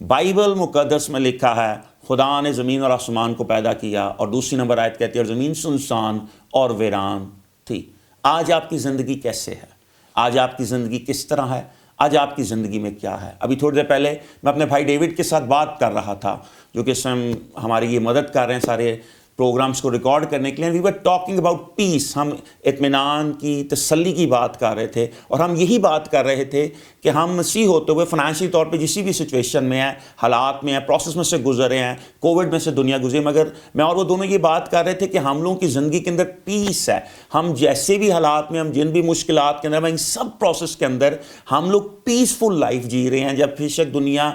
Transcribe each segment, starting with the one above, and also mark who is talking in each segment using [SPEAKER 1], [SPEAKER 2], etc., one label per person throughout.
[SPEAKER 1] Bible مقدس میں لکھا ہے خدا نے زمین اور آسمان کو پیدا کیا، اور دوسری نمبر آیت کہتی ہے اور زمین سنسان اور ویران تھی۔ آج آپ کی زندگی کیسے ہے؟ آج آپ کی زندگی کس طرح ہے؟ آج آپ کی زندگی میں کیا ہے؟ ابھی تھوڑی دیر پہلے میں اپنے بھائی ڈیوڈ کے ساتھ بات کر رہا تھا، جو کہ اس ٹائم ہماری یہ مدد کر رہے ہیں سارے پروگرامز کو ریکارڈ کرنے کے لیے۔ وی ور ٹاکنگ اباؤٹ پیس، ہم اطمینان کی، تسلی کی بات کر رہے تھے، اور ہم یہی بات کر رہے تھے کہ ہم مسیح ہوتے ہوئے فنانشلی طور پہ جسی بھی سچویشن میں ہیں، حالات میں ہیں، پروسیس میں سے گزرے ہیں، کووڈ میں سے دنیا گزری، مگر میں اور وہ دونوں یہ بات کر رہے تھے کہ ہم لوگوں کی زندگی کے اندر پیس ہے۔ ہم جیسے بھی حالات میں، ہم جن بھی مشکلات کے اندر، ان سب پروسیس کے اندر ہم لوگ پیسفل لائف جی رہے ہیں، جب بے شک دنیا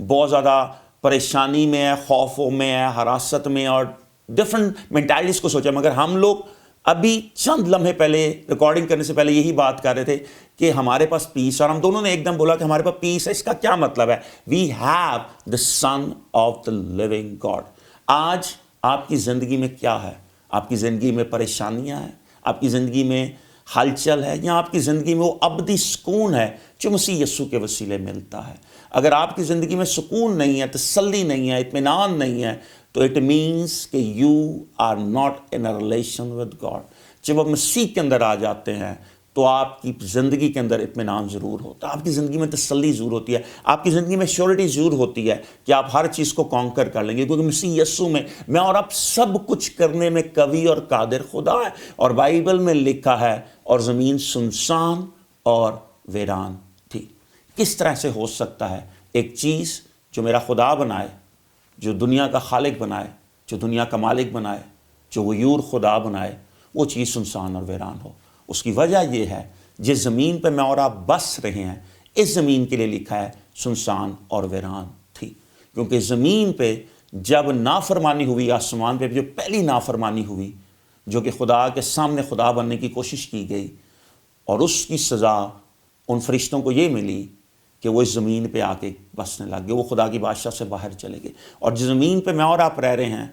[SPEAKER 1] بہت زیادہ پریشانی میں ہے، خوفوں میں ہے، حراست میں، اور ڈفرنٹ مینٹالٹیز کو سوچا، مگر ہم لوگ ابھی چند لمحے پہلے ریکارڈنگ کرنے سے پہلے یہی بات کر رہے تھے کہ ہمارے پاس پیس، اور ہم دونوں نے ایک دم بولا کہ ہمارے پاس پیس ہے۔ اس کا کیا مطلب ہے؟ We have the son of the living God. آج آپ کی زندگی میں کیا ہے؟ آپ کی زندگی میں پریشانیاں ہیں؟ آپ کی زندگی میں ہلچل ہے؟ یا آپ کی زندگی میں وہ ابدی سکون ہے جو مسیح یسوع کے وسیلے ملتا ہے؟ اگر آپ کی زندگی میں سکون نہیں ہے، تسلی نہیں ہے، اطمینان نہیں ہے، تو اٹ مینس کہ you are not in a relation with God. جب آپ مسیح کے اندر آ جاتے ہیں تو آپ کی زندگی کے اندر اطمینان ضرور ہوتا ہے، آپ کی زندگی میں تسلی ضرور ہوتی ہے، آپ کی زندگی میں شیورٹی ضرور ہوتی ہے کہ آپ ہر چیز کو کانکر کر لیں گے، کیونکہ مسیح یسوع میں اور آپ سب کچھ کرنے میں قوی اور قادر خدا ہے۔ اور بائبل میں لکھا ہے اور زمین سنسان اور ویران تھی۔ کس طرح سے ہو سکتا ہے ایک چیز جو میرا خدا بنائے، جو دنیا کا خالق بنائے، جو دنیا کا مالک بنائے، جو غیور خدا بنائے، وہ چیز سنسان اور ویران ہو؟ اس کی وجہ یہ ہے جس زمین پہ میں اور آپ بس رہے ہیں، اس زمین کے لیے لکھا ہے سنسان اور ویران تھی، کیونکہ زمین پہ جب نافرمانی ہوئی، آسمان پہ جو پہلی نافرمانی ہوئی، جو کہ خدا کے سامنے خدا بننے کی کوشش کی گئی، اور اس کی سزا ان فرشتوں کو یہ ملی کہ وہ اس زمین پہ آ کے بسنے لگ گئے، وہ خدا کی بادشاہ سے باہر چلے گئے۔ اور جس زمین پہ میں اور آپ رہ رہے ہیں،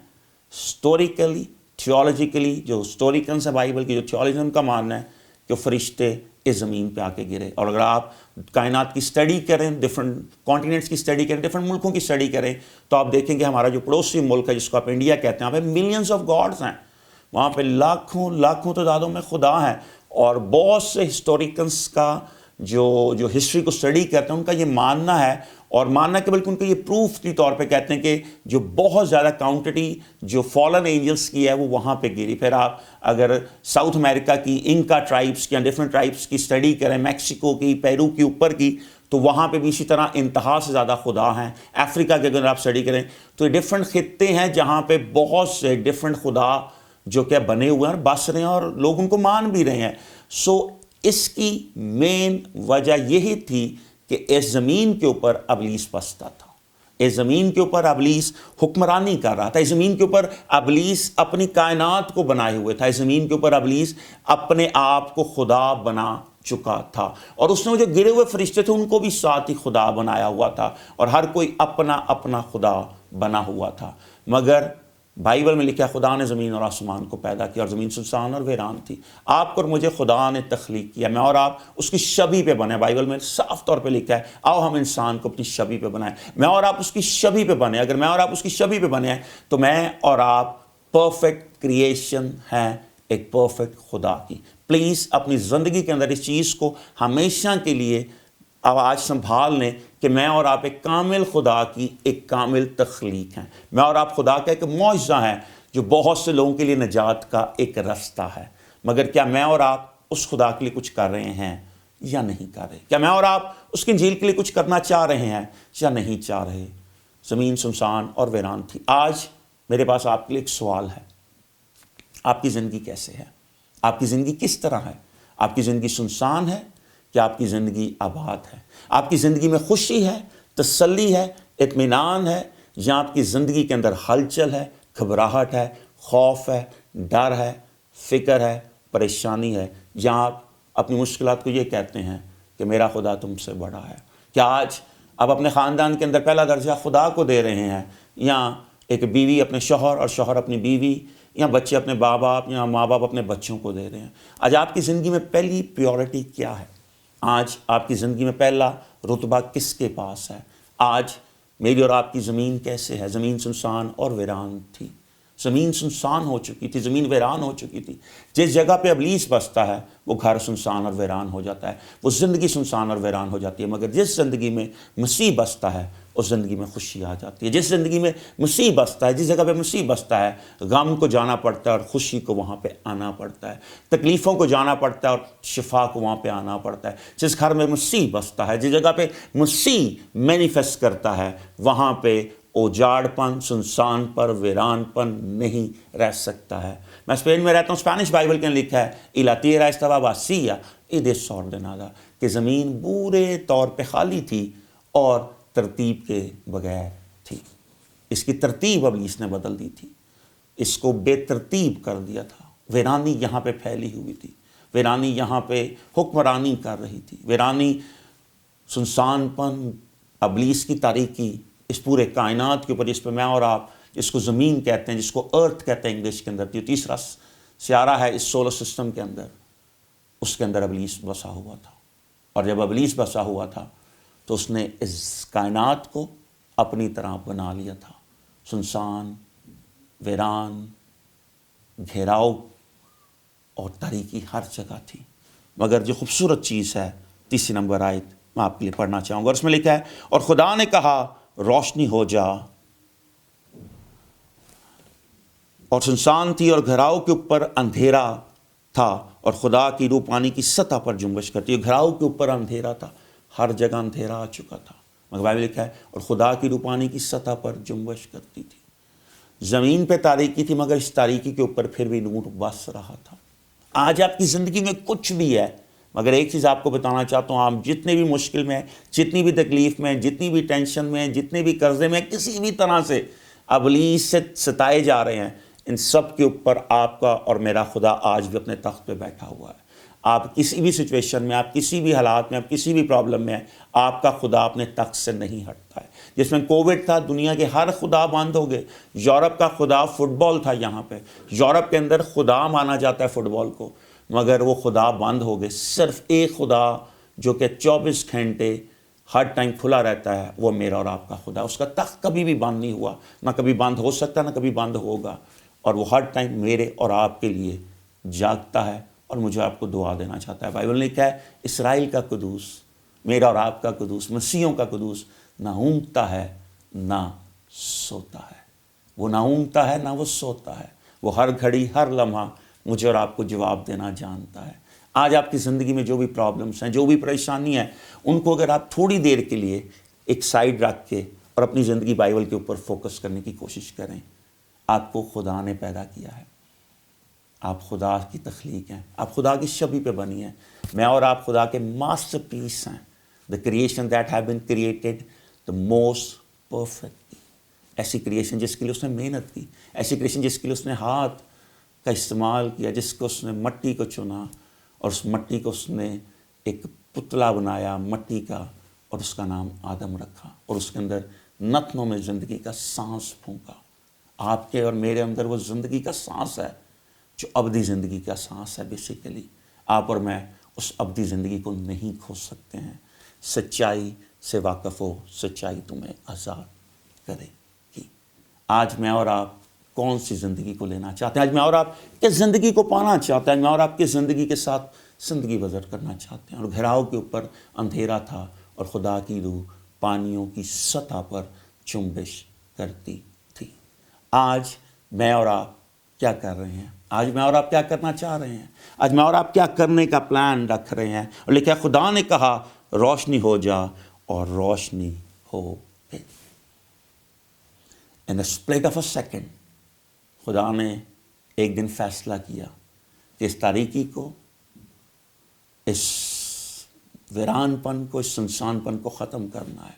[SPEAKER 1] ہسٹوریکلی، تھیولوجیکلی، جو ہسٹوریکنس ہیں بائبل کی، جو تھیولوجی ان کا ماننا ہے کہ فرشتے اس زمین پہ آ کے گرے۔ اور اگر آپ کائنات کی اسٹڈی کریں، ڈفرنٹ کانٹیننٹس کی اسٹڈی کریں، ڈفرنٹ ملکوں کی اسٹڈی کریں، تو آپ دیکھیں کہ ہمارا جو پڑوسی ملک ہے جس کو آپ انڈیا کہتے ہیں، وہاں پہ ملینز آف گاڈز ہیں، وہاں پہ لاکھوں تعدادوں میں خدا ہیں۔ اور بہت سے ہسٹوریکنس کا جو ہسٹری کو اسٹڈی کرتے ہیں، ان کا یہ ماننا ہے، اور ماننا کہ بلکہ ان کا یہ پروف کے طور پہ کہتے ہیں کہ جو بہت زیادہ کاؤنٹٹی جو فالن اینجلس کی ہے وہ وہاں پہ گری۔ پھر آپ اگر ساؤتھ امریکہ کی انکا ٹرائبس کی یا ڈفرنٹ ٹرائبس کی اسٹڈی کریں، میکسیکو کی، پیرو کی اوپر کی، تو وہاں پہ بھی اسی طرح انتہا سے زیادہ خدا ہیں۔ افریقہ کے اگر آپ اسٹڈی کریں تو یہ ڈفرنٹ خطے ہیں جہاں پہ بہت سے ڈفرنٹ خدا جو کہ بنے ہوئے ہیں اور بس رہے ہیں، اور لوگ ان کو مان بھی رہے ہیں۔ اس کی مین وجہ یہی تھی کہ اس زمین کے اوپر ابلیس بستا تھا، اس زمین کے اوپر ابلیس حکمرانی کر رہا تھا، اس زمین کے اوپر ابلیس اپنی کائنات کو بنائے ہوئے تھا، اس زمین کے اوپر ابلیس اپنے آپ کو خدا بنا چکا تھا، اور اس نے وہ جو گرے ہوئے فرشتے تھے ان کو بھی ساتھ ہی خدا بنایا ہوا تھا، اور ہر کوئی اپنا اپنا خدا بنا ہوا تھا۔ مگر بائبل میں لکھا ہے خدا نے زمین اور آسمان کو پیدا کیا، اور زمین سنسان اور ویران تھی۔ آپ کو اور مجھے خدا نے تخلیق کیا، میں اور آپ اس کی شبیہ پہ بنے۔ بائبل میں صاف طور پہ لکھا ہے آؤ ہم انسان کو اپنی شبیہ پہ بنائیں۔ میں اور آپ اس کی شبیہ پہ بنے۔ اگر میں اور آپ اس کی شبیہ پہ بنے ہیں تو میں اور آپ پرفیکٹ کریشن ہیں ایک پرفیکٹ خدا کی۔ پلیز اپنی زندگی کے اندر اس چیز کو ہمیشہ کے لیے آج سنبھال لیں کہ میں اور آپ ایک کامل خدا کی ایک کامل تخلیق ہیں۔ میں اور آپ خدا کا ایک معجزہ ہیں جو بہت سے لوگوں کے لیے نجات کا ایک راستہ ہے۔ مگر کیا میں اور آپ اس خدا کے لیے کچھ کر رہے ہیں یا نہیں کر رہے؟ کیا میں اور آپ اس کی انجیل کے لیے کچھ کرنا چاہ رہے ہیں یا نہیں چاہ رہے؟ زمین سنسان اور ویران تھی۔ آج میرے پاس آپ کے لیے ایک سوال ہے، آپ کی زندگی کیسے ہے؟ آپ کی زندگی کس طرح ہے؟ آپ کی زندگی سنسان ہے کہ آپ کی زندگی آباد ہے؟ آپ کی زندگی میں خوشی ہے، تسلی ہے، اطمینان ہے، یا آپ کی زندگی کے اندر ہلچل ہے، گھبراہٹ ہے، خوف ہے، ڈر ہے، فکر ہے، پریشانی ہے، یا آپ اپنی مشکلات کو یہ کہتے ہیں کہ میرا خدا تم سے بڑا ہے؟ کیا آج آپ اپنے خاندان کے اندر پہلا درجہ خدا کو دے رہے ہیں، یا ایک بیوی اپنے شوہر اور شوہر اپنی بیوی، یا بچے اپنے ماں باپ یا ماں باپ اپنے بچوں کو دے رہے ہیں؟ آج آپ کی زندگی میں پہلی پیورٹی کیا ہے؟ آج آپ کی زندگی میں پہلا رتبہ کس کے پاس ہے؟ آج میری اور آپ کی زمین کیسے ہے؟ زمین سنسان اور ویران تھی، زمین سنسان ہو چکی تھی، زمین ویران ہو چکی تھی۔ جس جگہ پہ ابلیس بستا ہے وہ گھر سنسان اور ویران ہو جاتا ہے، وہ زندگی سنسان اور ویران ہو جاتی ہے۔ مگر جس زندگی میں مسیح بستا ہے اس زندگی میں خوشی آ جاتی ہے۔ جس زندگی میں مسیح بستا ہے، جس جگہ پہ مسیح بستا ہے، غم کو جانا پڑتا ہے اور خوشی کو وہاں پہ آنا پڑتا ہے، تکلیفوں کو جانا پڑتا ہے اور شفا کو وہاں پہ آنا پڑتا ہے۔ جس گھر میں مسیح بستا ہے، جس جگہ پہ مسیح مینیفیسٹ کرتا ہے، وہاں پہ اجاڑ پن، سنسان پر، ویران پن نہیں رہ سکتا ہے۔ میں اسپین میں رہتا ہوں، اسپینش بائبل کے لکھا ہے "Y la tierra estaba vacía y desordenada", کہ زمین پورے طور پہ خالی تھی اور ترتیب کے بغیر تھی۔ اس کی ترتیب ابلیس نے بدل دی تھی، اس کو بے ترتیب کر دیا تھا۔ ویرانی یہاں پہ پھیلی ہوئی تھی، ویرانی یہاں پہ حکمرانی کر رہی تھی، ویرانی، سنسان پن، ابلیس کی تاریکی اس پورے کائنات کے اوپر، جس پہ میں اور آپ، جس کو زمین کہتے ہیں، جس کو ارتھ کہتے ہیں انگلش کے اندر، جو تیسرا سیارہ ہے اس سولر سسٹم کے اندر، اس کے اندر ابلیس بسا ہوا تھا۔ اور جب ابلیس بسا ہوا تھا تو اس نے اس کائنات کو اپنی طرح بنا لیا تھا، سنسان، ویران، گھیراؤ اور تاریکی ہر جگہ تھی۔ مگر جو خوبصورت چیز ہے، تیسری نمبر آیت میں آپ کے لیے پڑھنا چاہوں گا، اور اس میں لکھا ہے "اور خدا نے کہا روشنی ہو جا، اور سنسان تھی اور گھراؤ کے اوپر اندھیرا تھا، اور خدا کی روح پانی کی سطح پر جنبش کرتی ہے"۔ گھراؤ کے اوپر اندھیرا تھا، ہر جگہ اندھیرا آ چکا تھا، مگر بائبل لکھا ہے "اور خدا کی روح پانی کی سطح پر جنبش کرتی تھی"۔ زمین پہ تاریکی تھی مگر اس تاریکی کے اوپر پھر بھی نور بس رہا تھا۔ آج آپ کی زندگی میں کچھ بھی ہے، مگر ایک چیز آپ کو بتانا چاہتا ہوں، آپ جتنے بھی مشکل میں، جتنی بھی تکلیف میں، جتنی بھی ٹینشن میں، جتنے بھی قرضے میں، کسی بھی طرح سے ابلیس سے ستائے جا رہے ہیں، ان سب کے اوپر آپ کا اور میرا خدا آج بھی اپنے تخت پہ بیٹھا ہوا ہے۔ آپ کسی بھی سچویشن میں، آپ کسی بھی حالات میں، آپ کسی بھی پرابلم میں ہیں، آپ کا خدا اپنے تخت سے نہیں ہٹتا ہے۔ جس میں کووڈ تھا، دنیا کے ہر خدا بند ہو گئے۔ یورپ کا خدا فٹ بال تھا، یہاں پہ یورپ کے اندر خدا مانا جاتا ہے فٹ بال کو، مگر وہ خدا بند ہو گئے۔ صرف ایک خدا جو کہ 24 گھنٹے ہر ٹائم کھلا رہتا ہے، وہ میرا اور آپ کا خدا۔ اس کا تخت کبھی بھی بند نہیں ہوا، نہ کبھی بند ہو سکتا، نہ کبھی بند ہوگا، اور وہ ہر ٹائم میرے اور آپ کے لیے جاگتا ہے اور مجھے آپ کو دعا دینا چاہتا ہے۔ بائبل نے لکھا ہے اسرائیل کا قدوس، میرا اور آپ کا قدوس، مسیحوں کا قدوس نہ اونگتا ہے نہ سوتا ہے۔ وہ نہ اونگتا ہے نہ وہ سوتا ہے، وہ ہر گھڑی، ہر لمحہ مجھے اور آپ کو جواب دینا جانتا ہے۔ آج آپ کی زندگی میں جو بھی پرابلمس ہیں، جو بھی پریشانی ہے، ان کو اگر آپ تھوڑی دیر کے لیے ایک سائیڈ رکھ کے اور اپنی زندگی بائبل کے اوپر فوکس کرنے کی کوشش کریں، آپ کو خدا نے پیدا کیا ہے، آپ خدا کی تخلیق ہیں، آپ خدا کی شبیہ پہ بنی ہیں۔ میں اور آپ خدا کے ماسٹر پیس ہیں، the creation that have been created the most perfectly۔ ایسی کریشن جس کے لیے اس نے محنت کی، ایسی کریشن جس کے لیے اس نے ہاتھ کا استعمال کیا، جس کو اس نے مٹی کو چنا اور اس مٹی کو اس نے ایک پتلا بنایا مٹی کا، اور اس کا نام آدم رکھا، اور اس کے اندر نتنوں میں زندگی کا سانس پھونکا۔ آپ کے اور میرے اندر وہ زندگی کا سانس ہے جو ابدی زندگی کا سانس ہے۔ بیسیکلی آپ اور میں اس ابدی زندگی کو نہیں کھو سکتے ہیں۔ سچائی سے واقف ہو، سچائی تمہیں آزاد کرے گی۔ آج میں اور آپ کون سی زندگی کو لینا چاہتے ہیں؟ آج میں اور آپ کس زندگی کو پانا چاہتے ہیں؟ میں اور آپ کس زندگی کے ساتھ زندگی بسر کرنا چاہتے ہیں؟ اور گھیراؤ کے اوپر اندھیرا تھا اور خدا کی روح پانیوں کی سطح پر جنبش کرتی تھی۔ آج میں اور آپ کیا کر رہے ہیں؟ آج میں اور آپ کیا کرنا چاہ رہے ہیں؟ آج میں اور آپ کیا کرنے کا پلان رکھ رہے ہیں؟ اور لکھا خدا نے کہا روشنی ہو جا، اور روشنی ہو گئی۔ In the split of a second خدا نے ایک دن فیصلہ کیا کہ اس تاریکی کو، اس ویران پن کو، اس سنسان پن کو ختم کرنا ہے۔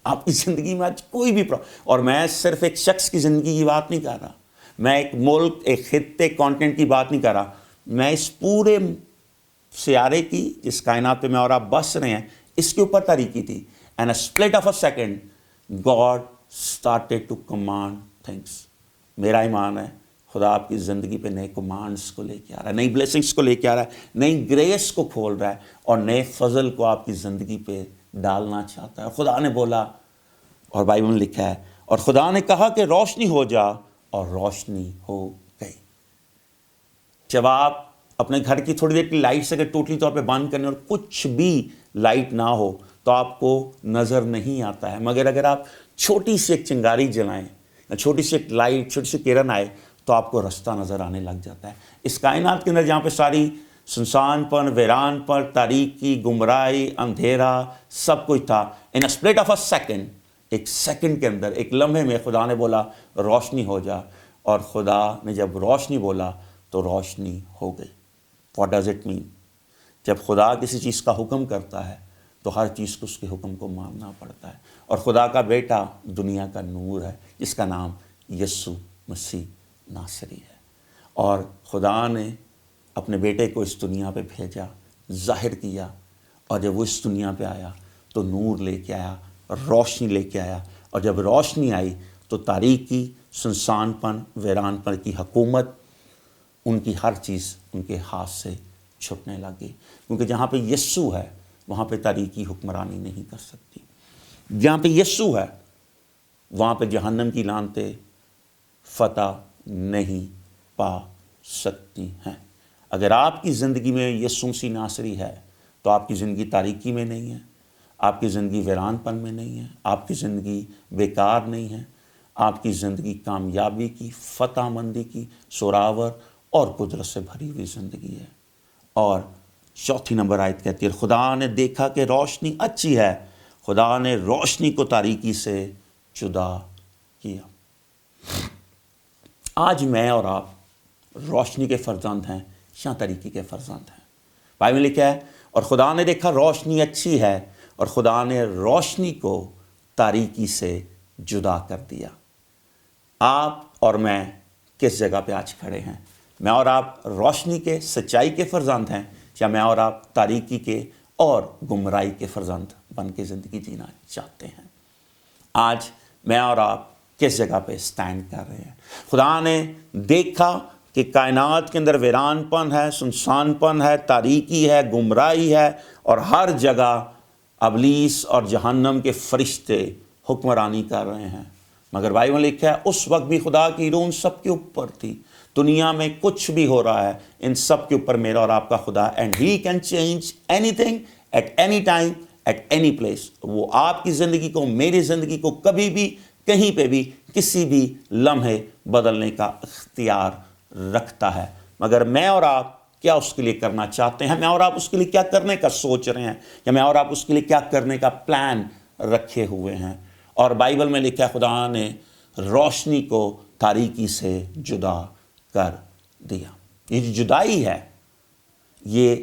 [SPEAKER 1] آپ کی زندگی میں آج کوئی بھی اور میں صرف ایک شخص کی زندگی کی بات نہیں کر رہا، میں ایک ملک، ایک خطے، کانٹیننٹ کی بات نہیں کر رہا، میں اس پورے سیارے کی، جس کائنات پہ میں اور آپ بس رہے ہیں، اس کے اوپر تاریکی تھی۔ And a split of a second God started to command things۔ میرا ایمان ہے خدا آپ کی زندگی پہ نئے کمانڈس کو لے کے آ رہا ہے، نئی بلیسنگس کو لے کے آ رہا ہے، نئی گریس کو کھول رہا ہے، اور نئے فضل کو آپ کی زندگی پہ ڈالنا چاہتا ہے۔ خدا نے بولا اور بائبل میں لکھا ہے اور خدا نے کہا کہ روشنی ہو جا اور روشنی ہو گئی۔ جب آپ اپنے گھر کی تھوڑی دیر کی لائٹ سے اگر ٹوٹلی طور پہ بند کرنے اور کچھ بھی لائٹ نہ ہو تو آپ کو نظر نہیں آتا ہے، مگر اگر آپ چھوٹی سی ایک چنگاری جلائیں یا چھوٹی سی ایک لائٹ، چھوٹی سی کرن آئے تو آپ کو رستہ نظر آنے لگ جاتا ہے۔ اس کائنات کے اندر جہاں پہ ساری سنسان پن، ویران پر، تاریکی، گمراہی، اندھیرا سب کچھ تھا، ان اسپلٹ آف اے سیکنڈ، ایک سیکنڈ کے اندر، ایک لمحے میں خدا نے بولا روشنی ہو جا، اور خدا نے جب روشنی بولا تو روشنی ہو گئی۔ What does it mean? جب خدا کسی چیز کا حکم کرتا ہے تو ہر چیز کو اس کے حکم کو ماننا پڑتا ہے، اور خدا کا بیٹا دنیا کا نور ہے جس کا نام یسوع مسیح ناصری ہے، اور خدا نے اپنے بیٹے کو اس دنیا پہ بھیجا، ظاہر کیا، اور جب وہ اس دنیا پہ آیا تو نور لے کے آیا، روشنی لے کے آیا، اور جب روشنی آئی تو تاریکی، سنسان پن، ویران پن کی حکومت، ان کی ہر چیز ان کے ہاتھ سے چھٹنے لگی، کیونکہ جہاں پہ یسوع ہے وہاں پہ تاریکی حکمرانی نہیں کر سکتی۔ جہاں پہ یسوع ہے وہاں پہ جہنم کی لعنتیں فتح نہیں پا سکتی ہیں۔ اگر آپ کی زندگی میں یسوع مسیح ناصری ہے تو آپ کی زندگی تاریکی میں نہیں ہے، آپ کی زندگی ویران پن میں نہیں ہے، آپ کی زندگی بیکار نہیں ہے، آپ کی زندگی کامیابی کی، فتح مندی کی، سوراور اور قدرت سے بھری ہوئی زندگی ہے۔ اور چوتھی نمبر آیت کہتی ہے خدا نے دیکھا کہ روشنی اچھی ہے، خدا نے روشنی کو تاریکی سے جدا کیا۔ آج میں اور آپ روشنی کے فرزند ہیں یا تاریکی کے فرزند ہیں؟ بائبل میں لکھا ہے اور خدا نے دیکھا روشنی اچھی ہے اور خدا نے روشنی کو تاریکی سے جدا کر دیا۔ آپ اور میں کس جگہ پہ آج کھڑے ہیں؟ میں اور آپ روشنی کے، سچائی کے فرزند ہیں، یا میں اور آپ تاریکی کے اور گمراہی کے فرزند بن کے زندگی جینا چاہتے ہیں؟ آج میں اور آپ کس جگہ پہ سٹینڈ کر رہے ہیں؟ خدا نے دیکھا کہ کائنات کے اندر ویران پن ہے، سنسان پن ہے، تاریکی ہے، گمراہی ہے، اور ہر جگہ ابلیس اور جہنم کے فرشتے حکمرانی کر رہے ہیں، مگر بائبل میں لکھا ہے اس وقت بھی خدا کی روح ان سب کے اوپر تھی۔ دنیا میں کچھ بھی ہو رہا ہے ان سب کے اوپر میرا اور آپ کا خدا، and he can change anything at any time at any place. وہ آپ کی زندگی کو، میری زندگی کو کبھی بھی، کہیں پہ بھی، کسی بھی لمحے بدلنے کا اختیار رکھتا ہے، مگر میں اور آپ کیا اس کے لیے کرنا چاہتے ہیں؟ میں اور آپ اس کے لیے کیا کرنے کا سوچ رہے ہیں، یا میں اور آپ اس کے لیے کیا کرنے کا پلان رکھے ہوئے ہیں؟ اور بائبل میں لکھا ہے خدا نے روشنی کو تاریکی سے جدا کر دیا۔ یہ جو جدائی ہے یہ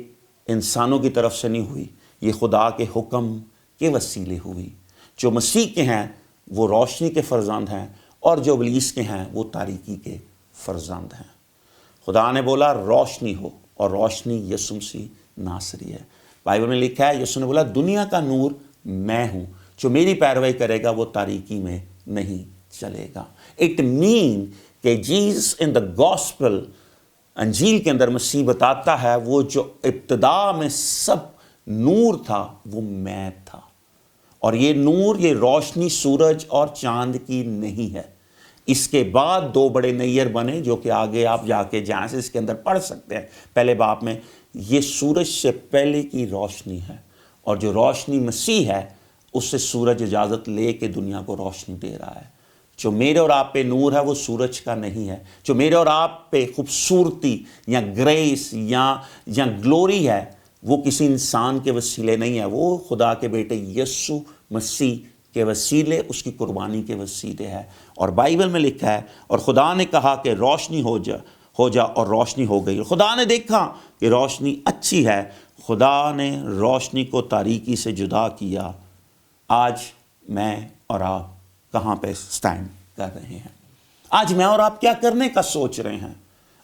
[SPEAKER 1] انسانوں کی طرف سے نہیں ہوئی، یہ خدا کے حکم کے وسیلے ہوئی۔ جو مسیح کے ہیں وہ روشنی کے فرزند ہیں، اور جو ابلیس کے ہیں وہ تاریکی کے فرزند ہیں۔ خدا نے بولا روشنی ہو، اور روشنی یسوع مسیح ناصری ہے۔ بائبل میں لکھا ہے یسوع نے بولا دنیا کا نور میں ہوں، جو میری پیروی کرے گا وہ تاریکی میں نہیں چلے گا۔ اٹ مین کہ جیسس ان دا گاسپل، انجیل کے اندر مسیح بتاتا ہے وہ جو ابتدا میں سب نور تھا وہ میں تھا، اور یہ نور، یہ روشنی سورج اور چاند کی نہیں ہے۔ اس کے بعد دو بڑے نیر بنے جو کہ آگے آپ جا کے جہاں سے اس کے اندر پڑھ سکتے ہیں پہلے باب میں۔ یہ سورج سے پہلے کی روشنی ہے، اور جو روشنی مسیح ہے اس سے سورج اجازت لے کے دنیا کو روشنی دے رہا ہے۔ جو میرے اور آپ پہ نور ہے وہ سورج کا نہیں ہے، جو میرے اور آپ پہ خوبصورتی یا گریس یا گلوری ہے وہ کسی انسان کے وسیلے نہیں ہے، وہ خدا کے بیٹے یسوع مسیح کے وسیلے، اس کی قربانی کے وسیلے ہے۔ اور بائبل میں لکھا ہے اور خدا نے کہا کہ روشنی ہو جا اور روشنی ہو گئی۔ خدا نے دیکھا کہ روشنی اچھی ہے، خدا نے روشنی کو تاریکی سے جدا کیا۔ آج میں اور آپ کہاں پہ سٹینڈ کر رہے ہیں؟ آج میں اور آپ کیا کرنے کا سوچ رہے ہیں؟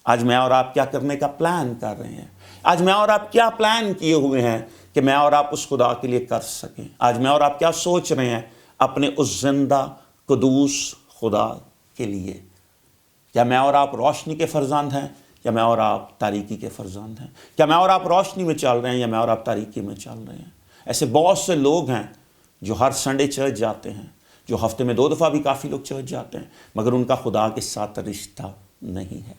[SPEAKER 1] آج میں اور آپ کیا کرنے کا پلان کر رہے ہیں؟ آج میں اور آپ کیا پلان کیے ہوئے ہیں کہ میں اور آپ اس خدا کے لیے کر سکیں؟ آج میں اور آپ کیا سوچ رہے ہیں اپنے اس زندہ قدوس خدا کے لیے؟ کیا میں اور آپ روشنی کے فرزند ہیں یا میں اور آپ تاریکی کے فرزند ہیں؟ کیا میں اور آپ روشنی میں چل رہے ہیں یا میں اور آپ تاریکی میں چل رہے ہیں؟ ایسے بہت سے لوگ ہیں جو ہر سنڈے چرچ جاتے ہیں، جو ہفتے میں 2 دفعہ بھی کافی لوگ چرچ جاتے ہیں، مگر ان کا خدا کے ساتھ رشتہ نہیں ہے۔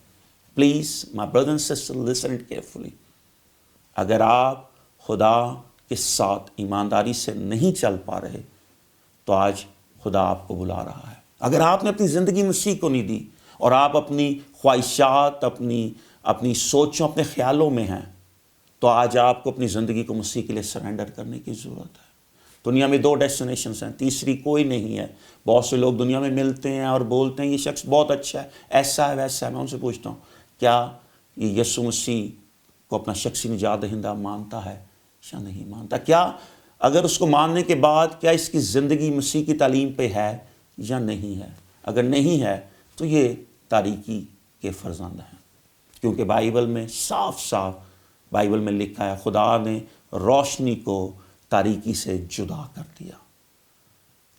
[SPEAKER 1] Please my brother and sister listen it carefully, اگر آپ خدا کے ساتھ ایمانداری سے نہیں چل پا رہے تو آج خدا آپ کو بلا رہا ہے۔ اگر آپ نے اپنی زندگی مسیح کو نہیں دی اور آپ اپنی خواہشات، اپنی سوچوں، اپنے خیالوں میں ہیں، تو آج آپ کو اپنی زندگی کو مسیح کے لیے سرنڈر کرنے کی ضرورت ہے۔ دنیا میں 2 ڈیسٹینیشنز ہیں، تیسری کوئی نہیں ہے۔ بہت سے لوگ دنیا میں ملتے ہیں اور بولتے ہیں یہ شخص بہت اچھا ہے، ایسا ہے ویسا ہے۔ میں ان سے پوچھتا ہوں، کیا یہ یسوع مسیح کو اپنا شخصی نجات دہندہ مانتا ہے یا نہیں مانتا؟ کیا اگر اس کو ماننے کے بعد کیا اس کی زندگی مسیح کی تعلیم پہ ہے یا نہیں ہے؟ اگر نہیں ہے تو یہ تاریکی کے فرزند ہیں، کیونکہ بائبل میں صاف صاف بائبل میں لکھا ہے خدا نے روشنی کو تاریکی سے جدا کر دیا۔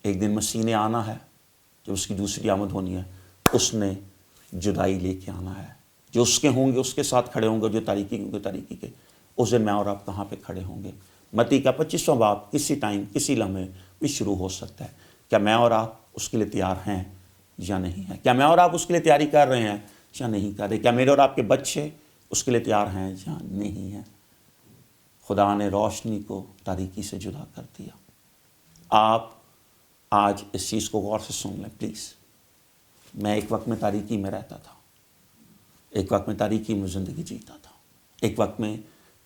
[SPEAKER 1] ایک دن مسیح نے آنا ہے، جب اس کی دوسری آمد ہونی ہے، اس نے جدائی لے کے آنا ہے۔ جو اس کے ہوں گے اس کے ساتھ کھڑے ہوں گے، جو تاریکی کے ہوں گے تاریکی کے۔ اس دن میں اور آپ کہاں پہ کھڑے ہوں گے؟ متی کا 25واں باب کسی ٹائم، کسی لمحے بھی شروع ہو سکتا ہے۔ کیا میں اور آپ اس کے لیے تیار ہیں یا نہیں ہیں؟ کیا میں اور آپ اس کے لیے تیاری کر رہے ہیں یا نہیں کر رہے؟ کیا میرے اور آپ کے بچے اس کے لیے تیار ہیں یا نہیں ہیں؟ خدا نے روشنی کو تاریکی سے جدا کر دیا۔ آپ آج اس چیز کو غور سے سن لیں پلیز۔ میں ایک وقت میں تاریکی میں رہتا تھا، ایک وقت میں تاریکی میں زندگی جیتا تھا، ایک وقت میں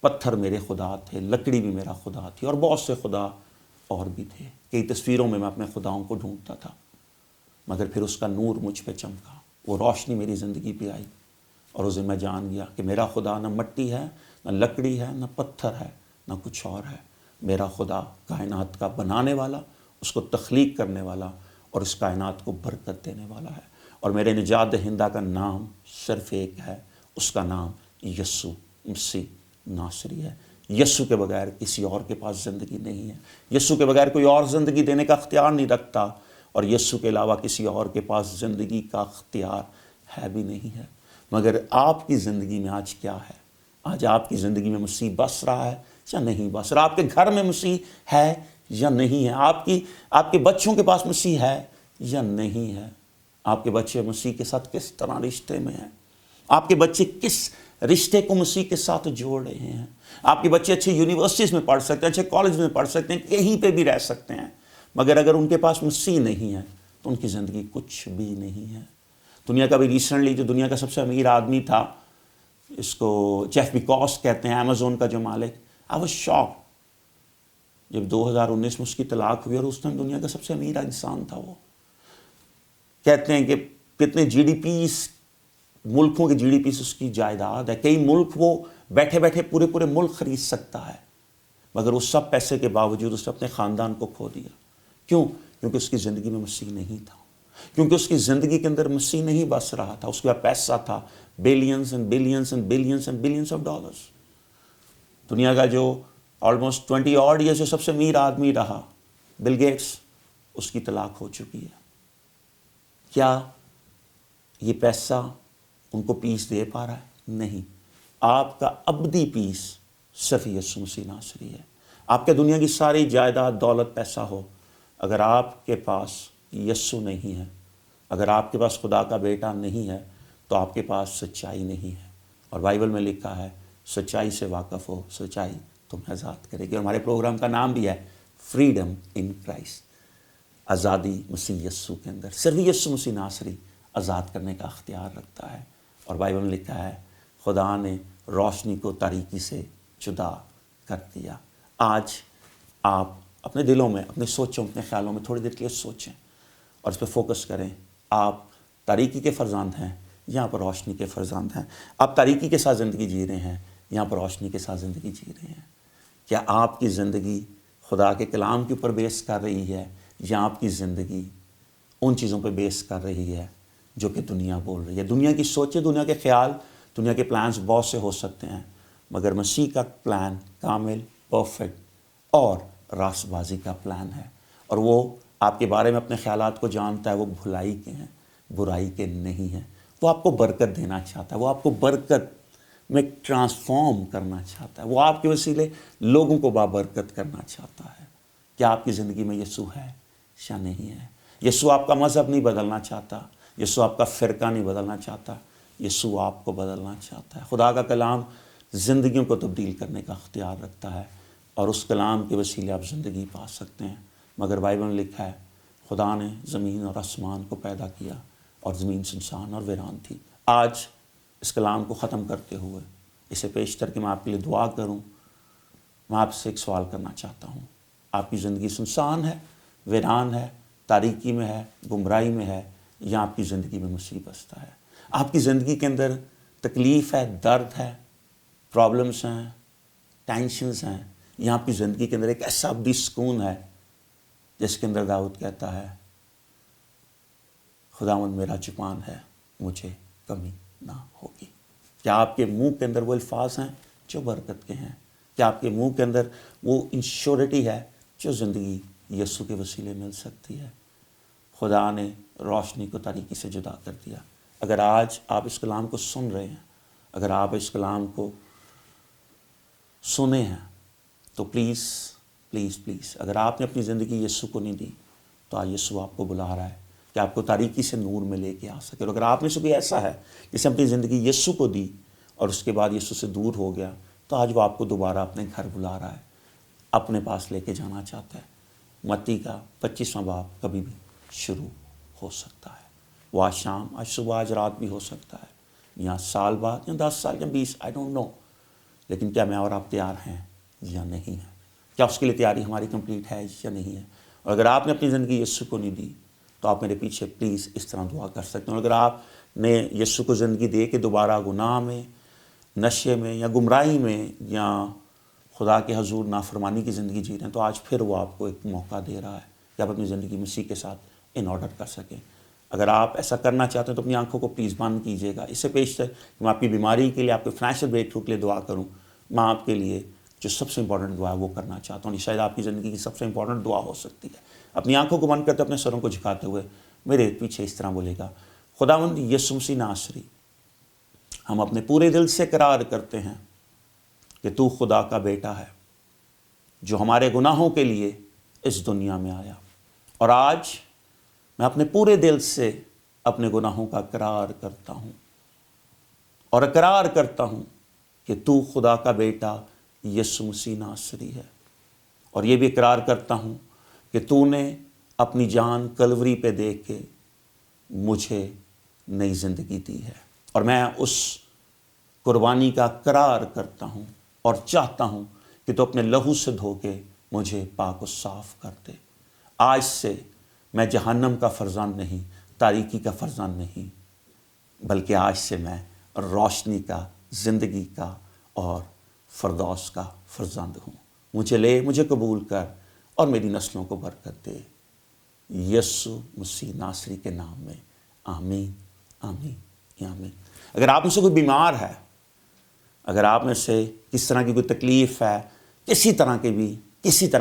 [SPEAKER 1] پتھر میرے خدا تھے، لکڑی بھی میرا خدا تھی، اور بہت سے خدا اور بھی تھے۔ کئی تصویروں میں اپنے خداؤں کو ڈھونڈتا تھا، مگر پھر اس کا نور مجھ پہ چمکا، وہ روشنی میری زندگی پہ آئی، اور اس دن میں جان گیا کہ میرا خدا نہ مٹی ہے، نہ لکڑی ہے، نہ پتھر ہے، نہ کچھ اور ہے۔ میرا خدا کائنات کا بنانے والا، اس کو تخلیق کرنے والا، اور اس کائنات کو برکت دینے والا ہے۔ اور میرے نجات دہندہ کا نام صرف ایک ہے، اس کا نام یسوع مسیح ناصری ہے۔ یسوع کے بغیر کسی اور کے پاس زندگی نہیں ہے، یسوع کے بغیر کوئی اور زندگی دینے کا اختیار نہیں رکھتا، اور یسوع کے علاوہ کسی اور کے پاس زندگی کا اختیار ہے بھی نہیں ہے۔ مگر آپ کی زندگی میں آج کیا ہے؟ آج آپ کی زندگی میں مسیح بس رہا ہے یا نہیں بس رہا؟ آپ کے گھر میں مسیح ہے یا نہیں ہے؟ آپ کے بچوں کے پاس مسیح ہے یا نہیں ہے؟ آپ کے بچے مسیح کے ساتھ کس طرح رشتے میں ہیں؟ آپ کے بچے کس رشتے کو مسیح کے ساتھ جوڑ رہے ہیں؟ آپ کے بچے اچھے یونیورسٹیز میں پڑھ سکتے ہیں، اچھے کالج میں پڑھ سکتے ہیں، کہیں پہ بھی رہ سکتے ہیں، مگر اگر ان کے پاس مسیح نہیں ہے تو ان کی زندگی کچھ بھی نہیں ہے۔ دنیا کا بھی ریسنٹلی جو دنیا کا سب سے امیر آدمی تھا، اس کو جیف بیکوس کہتے ہیں، امیزون کا جو مالک، آئی واز شاکڈ جب 2019 میں اس کی طلاق ہوئی، اور اس ٹائم دنیا کا سب سے امیر انسان تھا وہ۔ کہتے ہیں کہ کتنے جی ڈی پیز، ملکوں کے جی ڈی پیز اس کی جائیداد ہے، کئی ملک وہ بیٹھے بیٹھے پورے ملک خرید سکتا ہے، مگر اس سب پیسے کے باوجود اس نے اپنے خاندان کو کھو دیا۔ کیوں؟ کیونکہ اس کی زندگی میں مسیح نہیں تھا، کیونکہ اس کی زندگی کے اندر مسیح نہیں بس رہا تھا۔ اس کے پاس پیسہ تھا، billions and billions and billions and billions of dollars. دنیا کا جو آلموسٹ 20 odd years جو سب سے امیر آدمی رہا، بل گیٹس، اس کی طلاق ہو چکی ہے۔ کیا یہ پیسہ ان کو پیس دے پا رہا ہے؟ نہیں۔ آپ کا ابدی پیس صرف یسوع مسیح ناصری ہے۔ آپ کے دنیا کی ساری جائیداد، دولت، پیسہ ہو، اگر آپ کے پاس یسوع نہیں ہے، اگر آپ کے پاس خدا کا بیٹا نہیں ہے، تو آپ کے پاس سچائی نہیں ہے۔ اور بائبل میں لکھا ہے سچائی سے واقف ہو، سچائی تمہیں آزاد کرے گی۔ اور ہمارے پروگرام کا نام بھی ہے فریڈم ان کرائسٹ، آزادی مسیح یسوع کے اندر۔ صرف یسوع مسیح ناصری آزاد کرنے کا اختیار رکھتا ہے۔ اور بائبل میں لکھا ہے خدا نے روشنی کو تاریکی سے جدا کر دیا۔ آج آپ اپنے دلوں میں، اپنے سوچوں، اپنے خیالوں میں تھوڑی دیر کے لیے سوچیں اور اس پہ فوکس کریں۔ آپ تاریکی کے فرزند ہیں، یہاں پر روشنی کے فرزند ہیں۔ آپ تاریکی کے ساتھ زندگی جی رہے ہیں، یہاں پر روشنی کے ساتھ زندگی جی رہے ہیں۔ کیا آپ کی زندگی خدا کے کلام کے اوپر بیس کر رہی ہے، یا آپ کی زندگی ان چیزوں پہ بیس کر رہی ہے جو کہ دنیا بول رہی ہے؟ دنیا کی سوچیں، دنیا کے خیال، دنیا کے پلانز بہت سے ہو سکتے ہیں، مگر مسیح کا پلان کامل، پرفیکٹ اور راست بازی کا پلان ہے، اور وہ آپ کے بارے میں اپنے خیالات کو جانتا ہے۔ وہ بھلائی کے ہیں، برائی کے نہیں ہیں۔ وہ آپ کو برکت دینا چاہتا ہے، وہ آپ کو برکت میں ٹرانسفارم کرنا چاہتا ہے، وہ آپ کے وسیلے لوگوں کو بابرکت کرنا چاہتا ہے۔ کیا آپ کی زندگی میں یسوع ہے یا نہیں ہے؟ یسوع آپ کا مذہب نہیں بدلنا چاہتا، یسوع آپ کا فرقہ نہیں بدلنا چاہتا، یسوع آپ کو بدلنا چاہتا ہے۔ خدا کا کلام زندگیوں کو تبدیل کرنے کا اختیار رکھتا ہے، اور اس کلام کے وسیلے آپ زندگی پا سکتے ہیں۔ مگر بائبل میں لکھا ہے خدا نے زمین اور آسمان کو پیدا کیا اور زمین سنسان اور ویران تھی۔ آج اس کلام کو ختم کرتے ہوئے اسے پیشتر کہ میں آپ کے لیے دعا کروں، میں آپ سے ایک سوال کرنا چاہتا ہوں۔ آپ کی زندگی سنسان ہے، ویران ہے، تاریکی میں ہے، گمراہی میں ہے، یا آپ کی زندگی میں مسیح بستا ہے؟ آپ کی زندگی کے اندر تکلیف ہے، درد ہے، پرابلمس ہیں، ٹینشنز ہیں، یا آپ کی زندگی کے اندر ایک ایسا ابدی سکون ہے جس کے اندر داؤد کہتا ہے خداوند میرا چپان ہے، مجھے کمی نہ ہوگی؟ کیا آپ کے منہ کے اندر وہ الفاظ ہیں جو برکت کے ہیں؟ کیا آپ کے منہ کے اندر وہ انشورٹی ہے جو زندگی یسوع کے وسیلے مل سکتی ہے؟ خدا نے روشنی کو تاریکی سے جدا کر دیا۔ اگر آج آپ اس کلام کو سن رہے ہیں، اگر آپ اس کلام کو سنے ہیں، تو پلیز پلیز پلیز، اگر آپ نے اپنی زندگی یسوع کو نہیں دی تو آج یسوع آپ کو بلا رہا ہے کہ آپ کو تاریکی سے نور میں لے کے آ سکے۔ اور اگر آپ میں سے کوئی ایسا ہے جس نے اپنی زندگی یسوع کو دی اور اس کے بعد یسوع سے دور ہو گیا، تو آج وہ آپ کو دوبارہ اپنے گھر بلا رہا ہے، اپنے پاس لے کے جانا چاہتا ہے۔ متی کا 25واں باب کبھی بھی شروع ہو سکتا ہے، وہ آج شام، آج صبح، آج رات بھی ہو سکتا ہے، یا سال بعد، یا 10 سال، یا 20، آئی ڈونٹ نو۔ لیکن کیا میں اور آپ تیار ہیں یا نہیں ہیں؟ کیا اس کے لیے تیاری ہماری کمپلیٹ ہے یا نہیں ہے؟ اور اگر آپ نے اپنی زندگی یسوع کو نہیں دی تو آپ میرے پیچھے پلیز اس طرح دعا کر سکتے ہیں۔ اور اگر آپ نے یسوع کو زندگی دے کے دوبارہ گناہ میں، نشے میں، یا گمراہی میں، یا خدا کے حضور نافرمانی کی زندگی جی رہے ہیں، تو آج پھر وہ آپ کو ایک موقع دے رہا ہے کہ آپ اپنی زندگی مسیح کے ساتھ ان آرڈر کر سکیں۔ اگر آپ ایسا کرنا چاہتے ہیں تو اپنی آنکھوں کو پلیز بند کیجیے گا۔ اس سے پیش ہے کہ میں آپ کی بیماری کے لیے، آپ کے فائنینشیل بریک تھرو کے لیے دعا کروں۔ میں آپ کے لیے جو سب سے امپورٹنٹ دعا ہے وہ کرنا چاہتا ہوں، یہ شاید آپ کی زندگی کی سب سے امپورٹنٹ دعا ہو سکتی ہے۔ اپنی آنکھوں کو بند کرتے، اپنے سروں کو جھکاتے ہوئے میرے پیچھے اس طرح بولے گا، خداوند یسوع مسیح ناصری، ہم اپنے پورے دل سے اقرار کرتے ہیں کہ تو خدا کا بیٹا ہے جو ہمارے گناہوں کے لیے اس دنیا میں آیا، اور آج میں اپنے پورے دل سے اپنے گناہوں کا اقرار کرتا ہوں، اور اقرار کرتا ہوں کہ تو خدا کا بیٹا یسوع مسیح ناصری ہے، اور یہ بھی اقرار کرتا ہوں کہ تو نے اپنی جان کلوری پہ دے کے مجھے نئی زندگی دی ہے، اور میں اس قربانی کا اقرار کرتا ہوں اور چاہتا ہوں کہ تو اپنے لہو سے دھو کے مجھے پاک و صاف کر دے۔ آج سے میں جہنم کا فرزند نہیں، تاریکی کا فرزند نہیں، بلکہ آج سے میں روشنی کا، زندگی کا اور فردوس کا فرزند ہوں۔ مجھے لے، مجھے قبول کر اور میری نسلوں کو برکت دے، یسوع مسیح ناصری کے نام میں، آمین آمین آمین۔ اگر آپ میں سے کوئی بیمار ہے، اگر آپ میں سے کس طرح کی کوئی تکلیف ہے، کسی طرح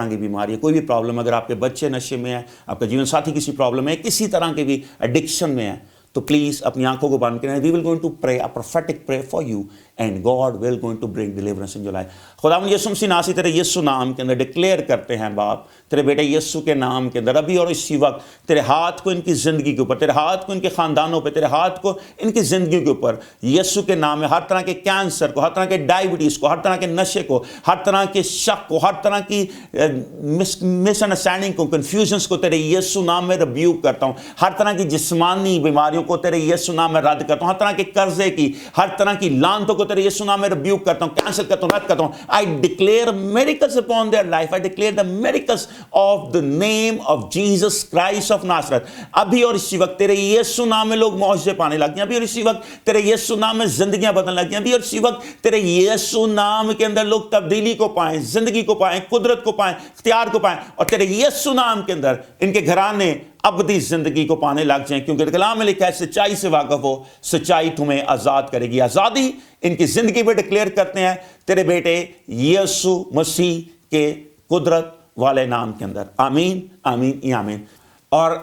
[SPEAKER 1] کی بیماری ہے، کوئی بھی پرابلم، اگر آپ کے بچے نشے میں ہیں، آپ کا جیون ساتھی کسی پرابلم ہے، کسی طرح کے بھی ایڈکشن میں ہے، تو پلیز اپنی آنکھوں کو بند کریں۔ وی ول going to pray a prophetic pray for you and God will going to bring deliverance in your life. خداوند یسوع مسیح ناصری تیرے یسوع نام کے اندر ڈکلیئر کرتے ہیں باپ، تیرے بیٹے یسوع کے نام کے اندر ابھی اور اسی وقت تیرے ہاتھ کو ان کی زندگی کے اوپر، تیرے ہاتھ کو ان کے خاندانوں پہ، تیرے ہاتھ کو ان کی زندگی کے اوپر، یسوع کے نام میں ہر طرح کے کینسر کو، ہر طرح کے ڈائبٹیز کو، ہر طرح کے نشے کو، ہر طرح کے شک کو، ہر طرح کی مس انڈرسٹینڈنگ کو، کنفیوژنس کو تیرے یسوع نام میں ریبیوک کرتا ہوں۔ ہر طرح کی جسمانی بیماریوں کو تیرے یسوع نام میں رد کرتا ہوں، ہر طرح کے قرضے کی، ہر طرح کی لعنتوں کو تیرے یسوع نام میں ریبیوک کرتا ہوں، کینسل کرتا ہوں، رد کرتا ہوں۔ I declare miracles upon their life. I declare the miracles of the name of Jesus Christ of Nazareth. ابھی اور اسی وقت تیرے یسوع نام میں لوگ معجزے پانے لگ گئے، ابھی اور اسی وقت تیرے یسوع نام میں زندگیاں بدلنے لگ گئی، ابھی اور اسی وقت تیرے یسوع نام کے اندر لوگ تبدیلی کو پائیں، زندگی کو پائیں، قدرت کو پائیں، اختیار کو پائیں، اور تیرے یسوع نام کے اندر ان کے گھرانے ابدی زندگی کو پانے لگ جائیں، کیونکہ کلام میں لکھا ہے سچائی سے واقف ہو، سچائی تمہیں آزاد کرے گی۔ آزادی ان کی زندگی پہ ڈکلیئر کرتے ہیں تیرے بیٹے یسوع مسیح کے قدرت والے نام کے اندر، آمین آمین آمین۔ اور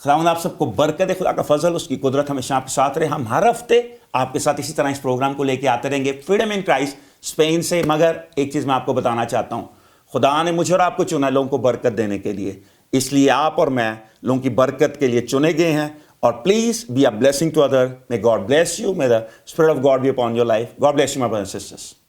[SPEAKER 1] خداوند آپ سب کو برکت دے، خدا کا فضل، اس کی قدرت ہمیشہ آپ کے ساتھ رہے۔ ہم ہر ہفتے آپ کے ساتھ اسی طرح اس پروگرام کو لے کے آتے رہیں گے، فریڈم ان کرائسٹ اسپین سے۔ مگر ایک چیز میں آپ کو بتانا چاہتا ہوں، خدا نے مجھے اور آپ کو چنا لوگوں کو برکت دینے کے لیے۔ اس لیے آپ اور میں لوگوں کی برکت کے لیے چنے گئے ہیں. اور please be a blessing to other. May God bless you. May the Spirit of God be upon your life. God bless you, my brothers and sisters.